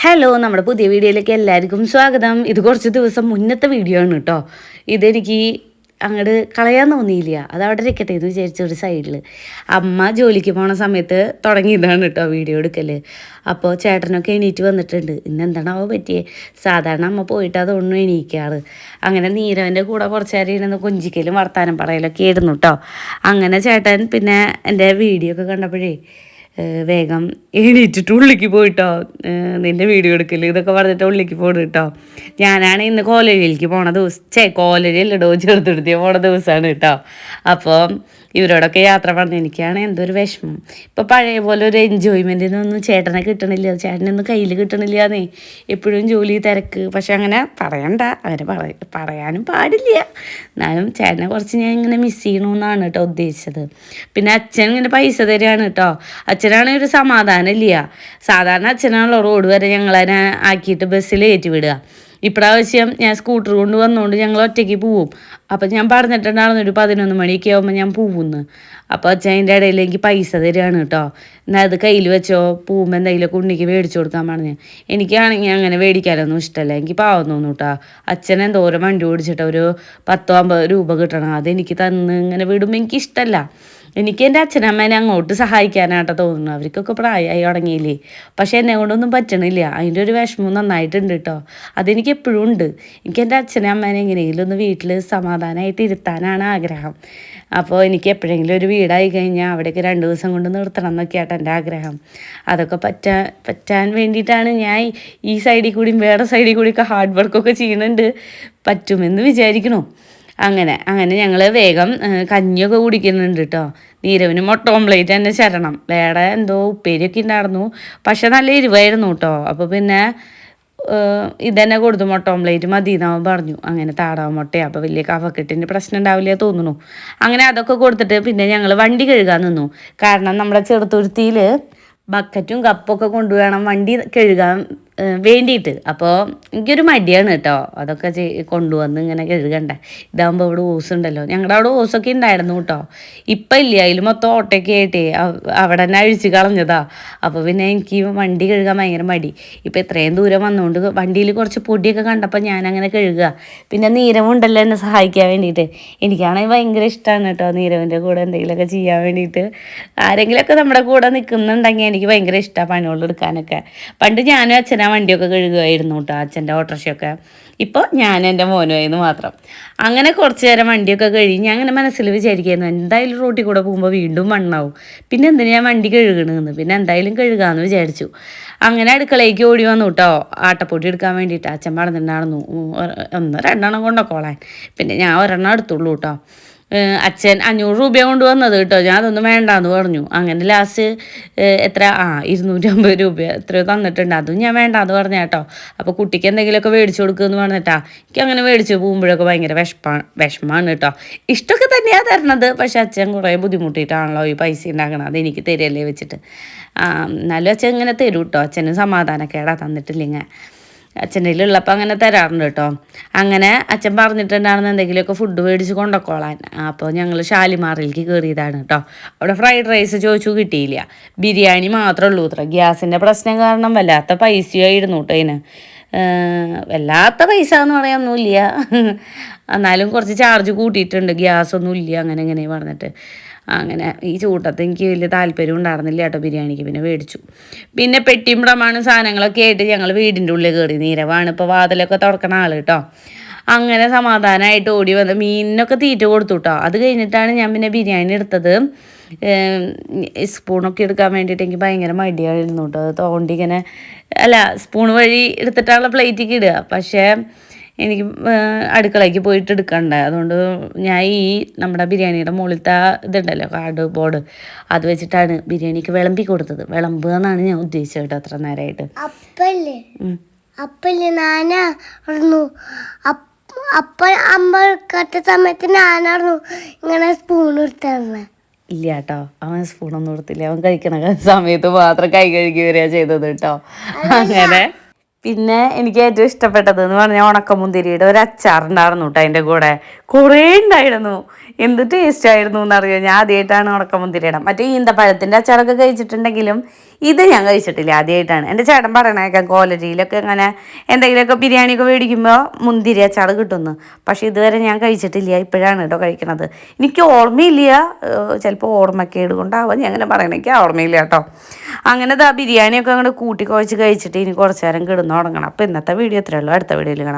Hello, നമ്മുടെ പുതിയ വീഡിയോയിലേക്ക് എല്ലാവർക്കും സ്വാഗതം. ഇത് കുറച്ച് ദിവസം മുന്നത്തെ വീഡിയോ ആണ് കേട്ടോ. ഇതെനിക്ക് അങ്ങോട്ട് കളയാൻ തോന്നിയില്ല, അതവിടെ ഇരിക്കട്ടെ എന്ന് വിചാരിച്ച ഒരു സൈഡിൽ. അമ്മ ജോലിക്ക് പോണ സമയത്ത് തുടങ്ങിയതാണ് കേട്ടോ വീഡിയോ എടുക്കൽ. അപ്പോൾ ചേട്ടനൊക്കെ എണീറ്റ് വന്നിട്ടുണ്ട്. ഇന്നെന്താണാവോ പറ്റിയേ? സാധാരണ അമ്മ പോയിട്ട് അതൊന്നും എണീക്കാറ്. അങ്ങനെ നീരവൻ്റെ കൂടെ കുറച്ച് നേരം ഇരുന്ന് കൊഞ്ചിക്കലും വർത്താനം പറയലൊക്കെ ആയിരുന്നു കേട്ടോ. അങ്ങനെ ചേട്ടൻ പിന്നെ എൻ്റെ വീഡിയോ ഒക്കെ കണ്ടപ്പോഴേ വേഗം എണീറ്റിട്ട് ഉള്ളിലേക്ക് പോയിട്ടോ. നിൻ്റെ വീഡിയോ എടുക്കല് ഇതൊക്കെ പറഞ്ഞിട്ട് ഉള്ളിലേക്ക് പോകണം കേട്ടോ. ഞാനാണ് ഇന്ന് കോലരിയിലേക്ക് പോണ ദിവസം, കോലരി അല്ലടോ ചെറുതുരുത്തിയ പോണ ദിവസമാണ് കേട്ടോ. അപ്പോൾ ഇവരോടൊക്കെ യാത്ര പറഞ്ഞ് എനിക്കാണ് എന്തൊരു വിഷമം. ഇപ്പോൾ പഴയ പോലെ ഒരു എൻജോയ്മെൻറ്റിനൊന്നും ചേട്ടനെ കിട്ടണില്ല, ചേട്ടനൊന്നും കയ്യിൽ കിട്ടണില്ലാന്നേ. എപ്പോഴും ജോലി തിരക്ക്. പക്ഷെ അങ്ങനെ പറയണ്ട, അങ്ങനെ പറയാനും പാടില്ല. എന്നാലും ചേട്ടനെ കുറച്ച് ഞാൻ ഇങ്ങനെ മിസ് ചെയ്യണമെന്നാണ് കേട്ടോ ഉദ്ദേശിച്ചത്. പിന്നെ അച്ഛൻ ഇങ്ങനെ പൈസ തരികയാണ് കേട്ടോ. അച്ഛനാണെങ്കിൽ ഒരു സമാധാനം ഇല്ല. സാധാരണ അച്ഛനാണല്ലോ റോഡ് വരെ ഞങ്ങളതിനെ ആക്കിയിട്ട് ബസ്സിൽ കയറ്റി വിടുക. ഇപ്രാവശ്യം ഞാൻ സ്കൂട്ടർ കൊണ്ട് വന്നുകൊണ്ട് ഞങ്ങൾ ഒറ്റയ്ക്ക് പോവും. അപ്പം ഞാൻ പറഞ്ഞിട്ടുണ്ടായിരുന്നു ഒരു 11 മണിയൊക്കെ ആകുമ്പോൾ ഞാൻ പോവുമെന്ന്. അപ്പോൾ അച്ഛൻ അതിൻ്റെ ഇടയിൽ എനിക്ക് പൈസ തരികയാണ് കേട്ടോ. എന്നാൽ അത് കയ്യിൽ വെച്ചോ, പോകുമ്പോൾ എന്തെങ്കിലുമൊക്കെ ഉണ്ണിക്ക് മേടിച്ചു കൊടുക്കാൻ പറഞ്ഞു. എനിക്കാണെങ്കിൽ അങ്ങനെ മേടിക്കാനൊന്നും ഇഷ്ടമല്ല, എനിക്ക് പാവം തോന്നും കേട്ടോ. അച്ഛൻ എന്തോരം വണ്ടി ഓടിച്ചിട്ട് ഒരു 10-50 രൂപ കിട്ടണം, അതെനിക്ക് തന്ന് ഇങ്ങനെ വിടുമ്പോൾ എനിക്കിഷ്ടമല്ല. എനിക്ക് എൻ്റെ അച്ഛനമ്മേനെ അങ്ങോട്ട് സഹായിക്കാനായിട്ട് തോന്നുന്നു. അവർക്കൊക്കെ പ്രായമായി തുടങ്ങിയില്ലേ. പക്ഷെ എന്നെ കൊണ്ടൊന്നും പറ്റണില്ല. അതിൻ്റെ ഒരു വിഷമം നന്നായിട്ടുണ്ട് കേട്ടോ. അതെനിക്ക് എപ്പോഴും ഉണ്ട്. എനിക്ക് എൻ്റെ അച്ഛനും അമ്മേനെ എങ്ങനെയെങ്കിലും ഒന്ന് വീട്ടിൽ സമാധാനമായിട്ട് ഇരുത്താനാണ് ആഗ്രഹം. അപ്പോൾ എനിക്ക് എപ്പോഴെങ്കിലും ഒരു വീടായി കഴിഞ്ഞാൽ അവിടേക്ക് 2 ദിവസം കൊണ്ട് നിർത്തണം എന്നൊക്കെയാട്ടോ എൻ്റെ ആഗ്രഹം. അതൊക്കെ പറ്റാൻ വേണ്ടിയിട്ടാണ് ഞാൻ ഈ സൈഡിൽ കൂടിയും വേറെ സൈഡിൽ കൂടിയൊക്കെ ഹാർഡ് വർക്കൊക്കെ ചെയ്യുന്നുണ്ട്. പറ്റുമെന്ന് വിചാരിക്കണു. അങ്ങനെ ഞങ്ങൾ വേഗം കഞ്ഞിയൊക്കെ കുടിക്കുന്നുണ്ട് കേട്ടോ. നീരവിന് മുട്ട ഓംപ്ലേറ്റ് തന്നെ ശരണം. വേറെ എന്തോ ഉപ്പേരിയൊക്കെ ഉണ്ടായിരുന്നു, പക്ഷെ നല്ല എരിവായിരുന്നു കേട്ടോ. അപ്പോൾ പിന്നെ ഇതന്നെ കൊടുത്തു, മുട്ട ഓംപ്ലേറ്റ് മതി എന്നാവും പറഞ്ഞു. അങ്ങനെ താടാവ് മുട്ടയാണ്, അപ്പോൾ വലിയ കഫക്കെട്ടിൻ്റെ പ്രശ്നം ഉണ്ടാവില്ല തോന്നുന്നു. അങ്ങനെ അതൊക്കെ കൊടുത്തിട്ട് പിന്നെ ഞങ്ങൾ വണ്ടി കഴുകാൻ നിന്നു. കാരണം നമ്മുടെ ചെറുത്തുരുത്തിയിൽ ബക്കറ്റും കപ്പൊക്കെ കൊണ്ടുവേണം വണ്ടി കഴുകാൻ വേണ്ടിയിട്ട്. അപ്പോൾ എനിക്കൊരു മടിയാണ് കേട്ടോ അതൊക്കെ കൊണ്ടുവന്ന് ഇങ്ങനെ കഴുകണ്ടേ. ഇതാകുമ്പോൾ ഇവിടെ ഓസുണ്ടല്ലോ, ഞങ്ങളുടെ അവിടെ ഓസൊക്കെ ഉണ്ടായിരുന്നു കേട്ടോ. ഇപ്പം ഇല്ല, അതിൽ മൊത്തം ഓട്ടയൊക്കെ ആയിട്ടേ അവിടെ തന്നെ അഴിച്ച് കളഞ്ഞതാ. അപ്പോൾ പിന്നെ എനിക്ക് വണ്ടി കഴുകാൻ ഭയങ്കര മടി. ഇപ്പം ഇത്രയും ദൂരം വന്നുകൊണ്ട് വണ്ടിയിൽ കുറച്ച് പൊടിയൊക്കെ കണ്ടപ്പോൾ ഞാനങ്ങനെ കഴുകുക. പിന്നെ നീരവുണ്ടല്ലോ എന്നെ സഹായിക്കാൻ വേണ്ടിയിട്ട്. എനിക്കാണെങ്കിൽ ഭയങ്കര ഇഷ്ടമാണ് കേട്ടോ നീരവിൻ്റെ കൂടെ എന്തെങ്കിലുമൊക്കെ ചെയ്യാൻ വേണ്ടിയിട്ട്. ആരെങ്കിലുമൊക്കെ നമ്മുടെ കൂടെ നിൽക്കുന്നുണ്ടെങ്കിൽ എനിക്ക് ഭയങ്കര ഇഷ്ടമാണ് പണികളെടുക്കാനൊക്കെ. പണ്ട് ഞാനും അച്ഛനാ വണ്ടിയൊക്കെ കഴുകുമായിരുന്നു കേട്ടോ, അച്ഛൻ്റെ ഓട്ടോറിക്ഷയൊക്കെ. ഇപ്പോൾ ഞാൻ എൻ്റെ മോനുമായിരുന്നു മാത്രം. അങ്ങനെ കുറച്ച് നേരം വണ്ടിയൊക്കെ കഴിഞ്ഞ് അങ്ങനെ മനസ്സിൽ വിചാരിക്കുന്നു എന്തായാലും റോട്ടിൽ കൂടെ പോകുമ്പോൾ വീണ്ടും മണ്ണാവും, പിന്നെ എന്തിനാ ഞാൻ വണ്ടി കഴുകണമെന്ന്. പിന്നെ എന്തായാലും കഴുകാമെന്ന് വിചാരിച്ചു. അങ്ങനെ അടുക്കളയ്ക്ക് ഓടി വന്നു കേട്ടോ ആട്ടപ്പൊടി എടുക്കാൻ വേണ്ടിയിട്ട്. അച്ഛൻ പറഞ്ഞിട്ടുണ്ടായിരുന്നു 1-2 കൊണ്ടൊക്കോളാൻ. പിന്നെ ഞാൻ 1 എടുത്തുള്ളൂ കേട്ടോ. അച്ഛൻ 500 രൂപ കൊണ്ടുവന്നത് കേട്ടോ. ഞാൻ അതൊന്നും വേണ്ടാന്ന് പറഞ്ഞു. അങ്ങനെ ലാസ്റ്റ് എത്ര 250 രൂപ എത്രയോ തന്നിട്ടുണ്ട്. അതും ഞാൻ വേണ്ടാന്ന് പറഞ്ഞ കേട്ടോ. അപ്പോൾ കുട്ടിക്ക് എന്തെങ്കിലുമൊക്കെ മേടിച്ചു കൊടുക്കുമെന്ന് പറഞ്ഞിട്ടാ. എനിക്ക് അങ്ങനെ മേടിച്ച് പോകുമ്പോഴൊക്കെ ഭയങ്കര വിഷമാണ് കേട്ടോ. ഇഷ്ടമൊക്കെ തന്നെയാണ് തരണത്, പക്ഷെ അച്ഛൻ കുറേ ബുദ്ധിമുട്ടിയിട്ടാണല്ലോ ഈ പൈസ ഉണ്ടാക്കണം. അതെനിക്ക് തരികയല്ലേ വെച്ചിട്ട്. എന്നാലും അച്ഛൻ ഇങ്ങനെ തരും കേട്ടോ. അച്ഛന് സമാധാനക്കേടാ തന്നിട്ടില്ലെങ്കിൽ. അച്ഛൻ്റെ ഉള്ളപ്പോൾ അങ്ങനെ തരാറുണ്ട് കേട്ടോ. അങ്ങനെ അച്ഛൻ പറഞ്ഞിട്ടുണ്ടായിരുന്നു എന്തെങ്കിലുമൊക്കെ ഫുഡ് മേടിച്ച് കൊണ്ടുപോയിക്കോളാൻ. അപ്പോൾ ഞങ്ങൾ ഷാലിമാറിലേക്ക് കയറിയതാണ് കേട്ടോ. അവിടെ ഫ്രൈഡ് റൈസ് ചോദിച്ചു, കിട്ടിയില്ല. ബിരിയാണി മാത്രമേ ഉള്ളൂ ഇത്ര. ഗ്യാസിൻ്റെ പ്രശ്നം കാരണം വല്ലാത്ത പൈസയായിരുന്നു കേട്ടോ അതിന്. വല്ലാത്ത പൈസ എന്ന് പറയാനൊന്നുമില്ല, എന്നാലും കുറച്ച് ചാർജ് കൂട്ടിയിട്ടുണ്ട്. ഗ്യാസൊന്നും ഇല്ല അങ്ങനെ പറഞ്ഞിട്ട്. അങ്ങനെ ഈ ചൂട്ടത്ത് എനിക്ക് വലിയ താല്പര്യം ഉണ്ടായിരുന്നില്ല കേട്ടോ ബിരിയാണിക്ക്. പിന്നെ മേടിച്ചു. പിന്നെ പെട്ടിയും പ്രമാണം സാധനങ്ങളൊക്കെ ആയിട്ട് ഞങ്ങൾ വീടിൻ്റെ ഉള്ളിൽ കയറി. നീരവാണ് ഇപ്പോൾ വാതിലൊക്കെ തുറക്കണ ആൾ കേട്ടോ. അങ്ങനെ സമാധാനമായിട്ട് ഓടി വന്ന് മീനിനൊക്കെ തീറ്റ കൊടുത്തു കേട്ടോ. അത് കഴിഞ്ഞിട്ടാണ് ഞാൻ പിന്നെ ബിരിയാണി എടുത്തത്. സ്പൂണൊക്കെ എടുക്കാൻ വേണ്ടിയിട്ട് എനിക്ക് ഭയങ്കര മടിയായിരുന്നു കേട്ടോ. അത് തോണ്ടിങ്ങനെ സ്പൂൺ വഴി എടുത്തിട്ടാണല്ലോ പ്ലേറ്റിലേക്ക് ഇടുക. പക്ഷേ എനിക്ക് അടുക്കളയ്ക്ക് പോയിട്ട് എടുക്കണ്ടേ. അതുകൊണ്ട് ഞാൻ ഈ നമ്മുടെ ബിരിയാണിയുടെ മുകളിലത്തെ ഇതുണ്ടല്ലോ കാർഡ് ബോർഡ്, അത് വെച്ചിട്ടാണ് ബിരിയാണിക്ക് വിളമ്പി കൊടുത്തത്. വിളമ്പുക എന്നാണ് ഞാൻ ഉദ്ദേശിച്ചത് കേട്ടോ അത്ര നേരമായിട്ട്. അപ്പല്ലേ ഞാനായിരുന്നു അമ്മ എടുക്കാത്ത സമയത്ത് ഞാനായിരുന്നു ഇങ്ങനെ സ്പൂൺ എടുത്തത്. ഇല്ല കേട്ടോ, അവൻ സ്പൂണൊന്നും കൊടുത്തില്ല. അവൻ കഴിക്കണ സമയത്ത് മാത്രം കൈ കഴുകി വരിക ചെയ്തത് കേട്ടോ. അങ്ങനെ പിന്നെ എനിക്ക് ഏറ്റവും ഇഷ്ടപ്പെട്ടത് എന്ന് പറഞ്ഞാൽ ഉണക്കമുന്തിരിയുടെ ഒരു അച്ചാറുണ്ടായിരുന്നു കേട്ടോ. അതിൻ്റെ കൂടെ കുറേ ഉണ്ടായിരുന്നു. എന്ത് ടേസ്റ്റ് ആയിരുന്നു എന്നറിയോ. ഞാൻ ആദ്യമായിട്ടാണ് ഉണക്കമുന്തിരിയിടാം. മറ്റേ ഈന്തപ്പഴത്തിൻ്റെ അച്ചാറൊക്കെ കഴിച്ചിട്ടുണ്ടെങ്കിലും ഇത് ഞാൻ കഴിച്ചിട്ടില്ല, ആദ്യമായിട്ടാണ്. എൻ്റെ ചേട്ടൻ പറയണേക്കാം കോലരിയിലൊക്കെ ഇങ്ങനെ എന്തെങ്കിലുമൊക്കെ ബിരിയാണിയൊക്കെ മേടിക്കുമ്പോൾ മുന്തിരി അച്ചാർ കിട്ടുന്നു. പക്ഷേ ഇതുവരെ ഞാൻ കഴിച്ചിട്ടില്ല, ഇപ്പോഴാണ് കേട്ടോ കഴിക്കണത്. എനിക്ക് ഓർമ്മയില്ല, ചിലപ്പോൾ ഓർമ്മക്കേട് കൊണ്ടാവാം ഞാൻ അങ്ങനെ പറയണേ, എനിക്ക് ഓർമ്മയില്ല കേട്ടോ. അങ്ങനെ ബിരിയാണിയൊക്കെ അങ്ങോട്ട് കൂട്ടി കുഴച്ച് കഴിച്ചിട്ട് ഇനി കുറച്ച് നേരം കിടന്ന് ഉറങ്ങണം. അപ്പോൾ ഇന്നത്തെ വീഡിയോ ഇത്രയേ ഉള്ളൂ. അടുത്ത വീഡിയോയിൽ കാണാം.